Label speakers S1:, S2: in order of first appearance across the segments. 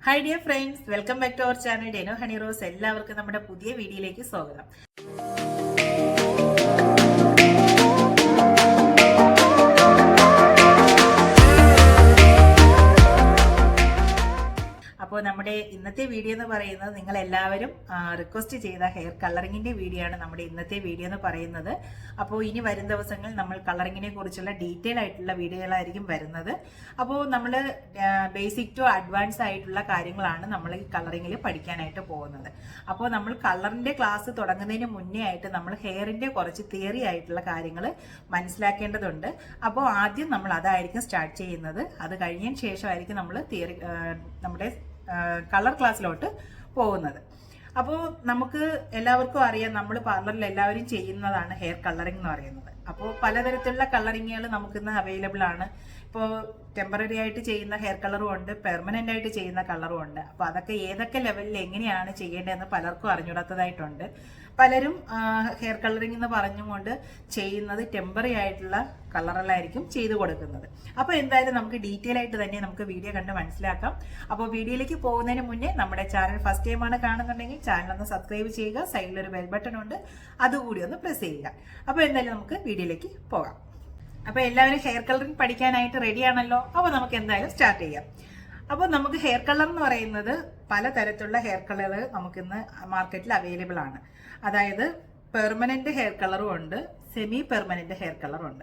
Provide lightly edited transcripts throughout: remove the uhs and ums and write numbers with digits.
S1: Hi dear friends, welcome back to our channel Renuhoneyrose. എല്ലാവർക്കും നമ്മുടെ പുതിയ വീഡിയോയിലേക്ക് സ്വാഗതം. അപ്പോൾ നമ്മുടെ ഇന്നത്തെ വീഡിയോ എന്ന് പറയുന്നത് നിങ്ങൾ എല്ലാവരും റിക്വസ്റ്റ് ചെയ്ത ഹെയർ കളറിങ്ങിന്റെ വീഡിയോ ആണ് നമ്മുടെ ഇന്നത്തെ വീഡിയോ എന്ന് പറയുന്നത്. അപ്പോൾ ഇനി വരും ദിവസങ്ങളിൽ നമ്മൾ കളറിങ്ങിനെ കുറിച്ചുള്ള ഡീറ്റെയിൽ ആയിട്ടുള്ള വീഡിയോകളായിരിക്കും വരുന്നത്. അപ്പോൾ നമ്മൾ ബേസിക് ടു അഡ്വാൻസ് ആയിട്ടുള്ള കാര്യങ്ങളാണ് നമ്മൾ ഈ കളറിങ്ങിൽ പഠിക്കാനായിട്ട് പോകുന്നത്. അപ്പോൾ നമ്മൾ കളറിന്റെ ക്ലാസ് തുടങ്ങുന്നതിന് മുന്നേ ആയിട്ട് നമ്മൾ ഹെയറിന്റെ കുറച്ച് തിയറി ആയിട്ടുള്ള കാര്യങ്ങൾ മനസ്സിലാക്കേണ്ടതുണ്ട്. അപ്പോൾ ആദ്യം നമ്മൾ അതായിരിക്കും സ്റ്റാർട്ട് ചെയ്യുന്നത്. അത് കഴിഞ്ഞതിന് ശേഷമായിരിക്കും നമ്മൾ തിയറി നമ്മുടെ കളർ ക്ലാസ്സിലോട്ട് പോകുന്നത്. അപ്പോൾ നമുക്ക് എല്ലാവർക്കും അറിയാം, നമ്മൾ പാർലറിൽ എല്ലാവരും ചെയ്യുന്നതാണ് ഹെയർ കളറിംഗ് എന്ന് പറയുന്നത്. അപ്പോൾ പലതരത്തിലുള്ള കളറിങ്ങുകൾ നമുക്കിന്ന് അവൈലബിൾ ആണ്. ഇപ്പോൾ ടെമ്പററി ആയിട്ട് ചെയ്യുന്ന ഹെയർ കളറും ഉണ്ട്, പെർമനന്റ് ആയിട്ട് ചെയ്യുന്ന കളറും ഉണ്ട്. അപ്പോൾ അതൊക്കെ ഏതൊക്കെ ലെവലിൽ എങ്ങനെയാണ് ചെയ്യേണ്ടതെന്ന് പലർക്കും അറിഞ്ഞൂടാത്തതായിട്ടുണ്ട്. പലരും ഹെയർ കളറിംഗ് എന്ന് പറഞ്ഞുകൊണ്ട് ചെയ്യുന്നത് ടെമ്പററി ആയിട്ടുള്ള കളറിലായിരിക്കും ചെയ്തു കൊടുക്കുന്നത്. അപ്പോൾ എന്തായാലും നമുക്ക് ഡീറ്റെയിൽ ആയിട്ട് തന്നെ നമുക്ക് വീഡിയോ കണ്ട് മനസ്സിലാക്കാം. അപ്പോൾ വീഡിയോയിലേക്ക് പോകുന്നതിന് മുന്നേ നമ്മുടെ ചാനൽ ഫസ്റ്റ് ടൈം ആണ് കാണുന്നുണ്ടെങ്കിൽ ചാനൽ ഒന്ന് സബ്സ്ക്രൈബ് ചെയ്യുക. സൈഡിലൊരു ബെൽ ബട്ടൺ ഉണ്ട്, അതുകൂടി ഒന്ന് പ്രസ് ചെയ്യുക. അപ്പോൾ എന്തായാലും നമുക്ക് വീഡിയോയിലേക്ക് പോകാം. അപ്പോൾ എല്ലാവരും ഹെയർ കളറിംഗ് പഠിക്കാനായിട്ട് റെഡി ആണല്ലോ. അപ്പോൾ നമുക്ക് എന്തായാലും സ്റ്റാർട്ട് ചെയ്യാം. അപ്പോൾ നമുക്ക് ഹെയർ കളർ എന്ന് പറയുന്നത് പലതരത്തിലുള്ള ഹെയർ കളർ നമുക്കിന്ന് മാർക്കറ്റിൽ അവൈലബിൾ ആണ്. അതായത് പെർമനന്റ് ഹെയർ കളറും ഉണ്ട്, സെമി പെർമനന്റ് ഹെയർ കളറും ഉണ്ട്.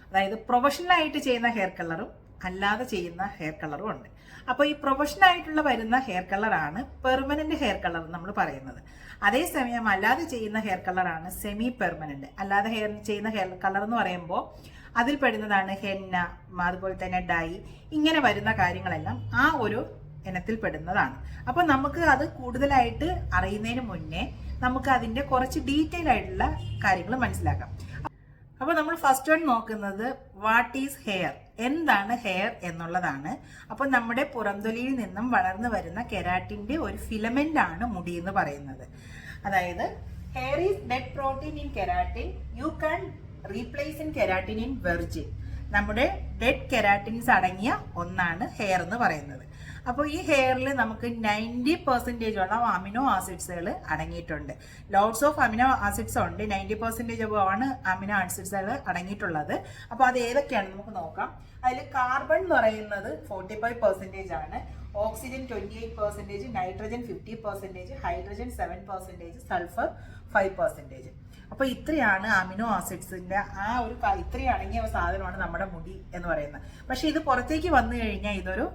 S1: അതായത് പ്രൊഫഷണൽ ആയിട്ട് ചെയ്യുന്ന ഹെയർ കളറും അല്ലാതെ ചെയ്യുന്ന ഹെയർ കളറും ഉണ്ട്. അപ്പോൾ ഈ പ്രൊഫഷണൽ ആയിട്ടുള്ള വരുന്ന ഹെയർ കളറാണ് പെർമനന്റ് ഹെയർ കളർ നമ്മൾ പറയുന്നത്. അതേസമയം അല്ലാതെ ചെയ്യുന്ന ഹെയർ കളറാണ് സെമി പെർമനന്റ്. അല്ലാതെ ചെയ്യുന്ന ഹെയർ കളർ എന്ന് പറയുമ്പോൾ അതിൽ പെടുന്നതാണ് ഹെന്ന, അതുപോലെ തന്നെ ഡൈ, ഇങ്ങനെ വരുന്ന കാര്യങ്ങളെല്ലാം ആ ഒരു ഇനത്തിൽ പെടുന്നതാണ്. അപ്പൊ നമുക്ക് അത് കൂടുതലായിട്ട് അറിയുന്നതിന് മുന്നേ നമുക്ക് അതിന്റെ കുറച്ച് ഡീറ്റെയിൽ ആയിട്ടുള്ള കാര്യങ്ങൾ മനസ്സിലാക്കാം. അപ്പൊ നമ്മൾ ഫസ്റ്റ് വൺ നോക്കുന്നത് വാട്ട് ഈസ് ഹെയർ, എന്താണ് ഹെയർ എന്നുള്ളതാണ്. അപ്പൊ നമ്മുടെ പുറംതൊലിയിൽ നിന്നും വളർന്നു വരുന്ന കെരാറ്റിന്റെ ഒരു ഫിലമെന്റ് ആണ് മുടി എന്ന് പറയുന്നത്. അതായത് hair is dead protein in keratin, you can replace in keratin in virgin. നമ്മുടെ ഡെഡ് കെരാറ്റിൻസ് അടങ്ങിയ ഒന്നാണ് ഹെയർ എന്ന് പറയുന്നത്. അപ്പോൾ ഈ ഹെയറിൽ നമുക്ക് 90% അമിനോ ആസിഡ്സുകൾ അടങ്ങിയിട്ടുണ്ട്. ലോട്ട്സ് ഓഫ് അമിനോ ആസിഡ്സ് ഉണ്ട്, 90% ആണ് അമിനോ ആസിഡ്സുകൾ അടങ്ങിയിട്ടുള്ളത്. അപ്പോൾ അത് ഏതൊക്കെയാണ് നമുക്ക് നോക്കാം. അതിൽ കാർബൺ എന്ന് പറയുന്നത് 45% ആണ്, ഓക്സിജൻ 28%, നൈട്രജൻ 50%, ഹൈഡ്രജൻ 7%, സൾഫർ 5%. അപ്പൊ ഇത്രയാണ് അമിനോ ആസിഡ്സിന്റെ ഇത്രയും അടങ്ങിയ സാധനമാണ് നമ്മുടെ മുടി എന്ന് പറയുന്നത്. പക്ഷെ ഇത് പുറത്തേക്ക് വന്നു കഴിഞ്ഞാൽ ഇതൊരു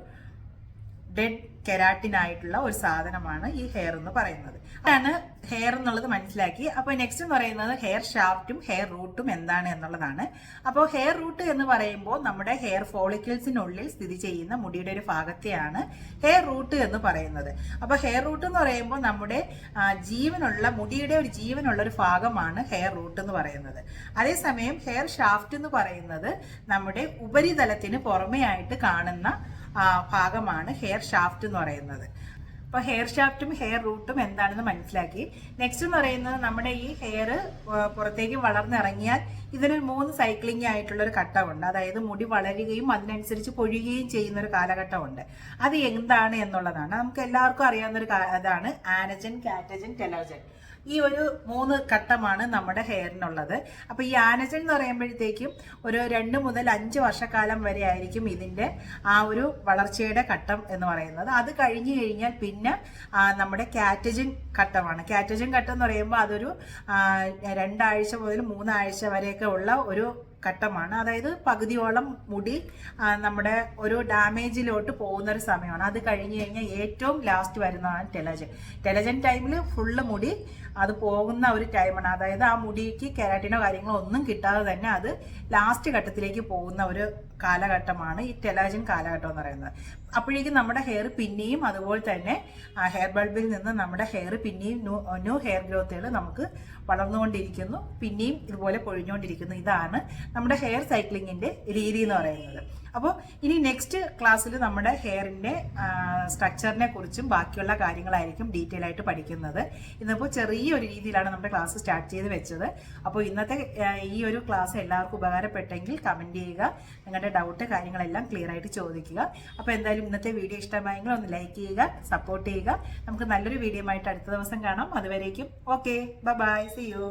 S1: ഡെഡ് കെരാറ്റിൻ ആയിട്ടുള്ള ഒരു സാധനമാണ് ഈ ഹെയർ എന്ന് പറയുന്നത്. അതാണ് ഹെയർ എന്നുള്ളത് മനസ്സിലാക്കി. അപ്പൊ നെക്സ്റ്റ് എന്ന് പറയുന്നത് ഹെയർ ഷാഫ്റ്റും ഹെയർ റൂട്ടും എന്താണ് എന്നുള്ളതാണ്. അപ്പോൾ ഹെയർ റൂട്ട് എന്ന് പറയുമ്പോൾ നമ്മുടെ ഹെയർ ഫോളിക്കിൾസിനുള്ളിൽ സ്ഥിതി ചെയ്യുന്ന മുടിയുടെ ഒരു ഭാഗത്തെയാണ് ഹെയർ റൂട്ട് എന്ന് പറയുന്നത്. അപ്പൊ ഹെയർ റൂട്ട് എന്ന് പറയുമ്പോൾ നമ്മുടെ മുടിയുടെ ഒരു ജീവനുള്ള ഒരു ഭാഗമാണ് ഹെയർ റൂട്ട് എന്ന് പറയുന്നത്. അതേസമയം ഹെയർ ഷാഫ്റ്റ് എന്ന് പറയുന്നത് നമ്മുടെ ഉപരിതലത്തിന് പുറമേ ആയിട്ട് കാണുന്ന ഭാഗമാണ് ഹെയർ ഷാഫ്റ്റ് എന്ന് പറയുന്നത്. അപ്പൊ ഹെയർ ഷാഫ്റ്റും ഹെയർ റൂട്ടും എന്താണെന്ന് മനസ്സിലാക്കി. നെക്സ്റ്റ് എന്ന് പറയുന്നത് നമ്മുടെ ഈ ഹെയർ പുറത്തേക്ക് വളർന്നിറങ്ങിയാൽ ഇതിനൊരു 3 സൈക്ലിംഗ് ആയിട്ടുള്ള ഒരു ഘട്ടമുണ്ട്. അതായത് മുടി വളരുകയും അതിനനുസരിച്ച് പൊഴിയുകയും ചെയ്യുന്ന ഒരു കാലഘട്ടമുണ്ട്. അത് എന്താണ് എന്നുള്ളതാണ് നമുക്ക് എല്ലാവർക്കും അറിയാവുന്ന ഒരു അതാണ് ആനജൻ, കാറ്റജൻ, ടെലോജൻ. ഈ ഒരു 3 ഘട്ടമാണ് നമ്മുടെ ഹെയറിനുള്ളത്. അപ്പൊ ഈ ആനജൻ എന്ന് പറയുമ്പോഴത്തേക്കും ഒരു 2 മുതൽ 5 വർഷക്കാലം വരെ ആയിരിക്കും ഇതിന്റെ ആ ഒരു വളർച്ചയുടെ ഘട്ടം എന്ന് പറയുന്നത്. അത് കഴിഞ്ഞു കഴിഞ്ഞാൽ പിന്നെ നമ്മുടെ കാറ്റജൻ ഘട്ടമാണ്. കാറ്റജൻ ഘട്ടം എന്ന് പറയുമ്പോൾ അതൊരു 2 ആഴ്ച മുതൽ 3 ആഴ്ച വരെയൊക്കെ ഉള്ള ഒരു ഘട്ടമാണ്. അതായത് പകുതിയോളം മുടി നമ്മുടെ ഒരു ഡാമേജിലോട്ട് പോകുന്ന ഒരു സമയമാണ്. അത് കഴിഞ്ഞു കഴിഞ്ഞാൽ ഏറ്റവും ലാസ്റ്റ് വരുന്നതാണ് ടെലജൻ. ടെലജൻ ടൈമിൽ ഫുള്ള് മുടി അത് പോകുന്ന ഒരു ടൈമാണ്. അതായത് ആ മുടിക്ക് കെരാറ്റിനോ കാര്യങ്ങളോ ഒന്നും കിട്ടാതെ തന്നെ അത് ലാസ്റ്റ് ഘട്ടത്തിലേക്ക് പോകുന്ന ഒരു കാലഘട്ടമാണ് ഈ ടെലജൻ കാലഘട്ടം എന്ന് പറയുന്നത്. അപ്പോഴേക്കും നമ്മുടെ ഹെയർ പിന്നെയും അതുപോലെ തന്നെ ഹെയർ ബൾബിൽ നിന്ന് നമ്മുടെ ഹെയർ പിന്നെയും ന്യൂ ഹെയർ ഗ്രോത്തുകൾ നമുക്ക് വളർന്നുകൊണ്ടിരിക്കുന്നു, പിന്നെയും ഇതുപോലെ പൊഴിഞ്ഞുകൊണ്ടിരിക്കുന്നു. ഇതാണ് നമ്മുടെ ഹെയർ സൈക്ലിങ്ങിന്റെ രീതി എന്ന് പറയുന്നത്. അപ്പോൾ ഇനി നെക്സ്റ്റ് ക്ലാസ്സിൽ നമ്മുടെ ഹെയറിൻ്റെ സ്ട്രക്ചറിനെ കുറിച്ചും ബാക്കിയുള്ള കാര്യങ്ങളായിരിക്കും ഡീറ്റെയിൽ ആയിട്ട് പഠിക്കുന്നത്. ഇന്നിപ്പോൾ ചെറിയൊരു രീതിയിലാണ് നമ്മുടെ ക്ലാസ് സ്റ്റാർട്ട് ചെയ്ത് വെച്ചത്. അപ്പോൾ ഇന്നത്തെ ഈ ഒരു ക്ലാസ് എല്ലാവർക്കും ഉപകാരപ്പെട്ടെങ്കിൽ കമൻറ്റ് ചെയ്യുക, നിങ്ങളുടെ ഡൗട്ട് കാര്യങ്ങളെല്ലാം ക്ലിയർ ആയിട്ട് ചോദിക്കുക. അപ്പോൾ എന്തായാലും ഇന്നത്തെ വീഡിയോ ഇഷ്ടമായെങ്കിൽ ഒന്ന് ലൈക്ക് ചെയ്യുക, സപ്പോർട്ട് ചെയ്യുക. നമുക്ക് നല്ലൊരു വീഡിയോ ആയിട്ട് അടുത്ത ദിവസം കാണാം. അതുവരേക്കും ഓക്കെ, ബൈ, സീ യു.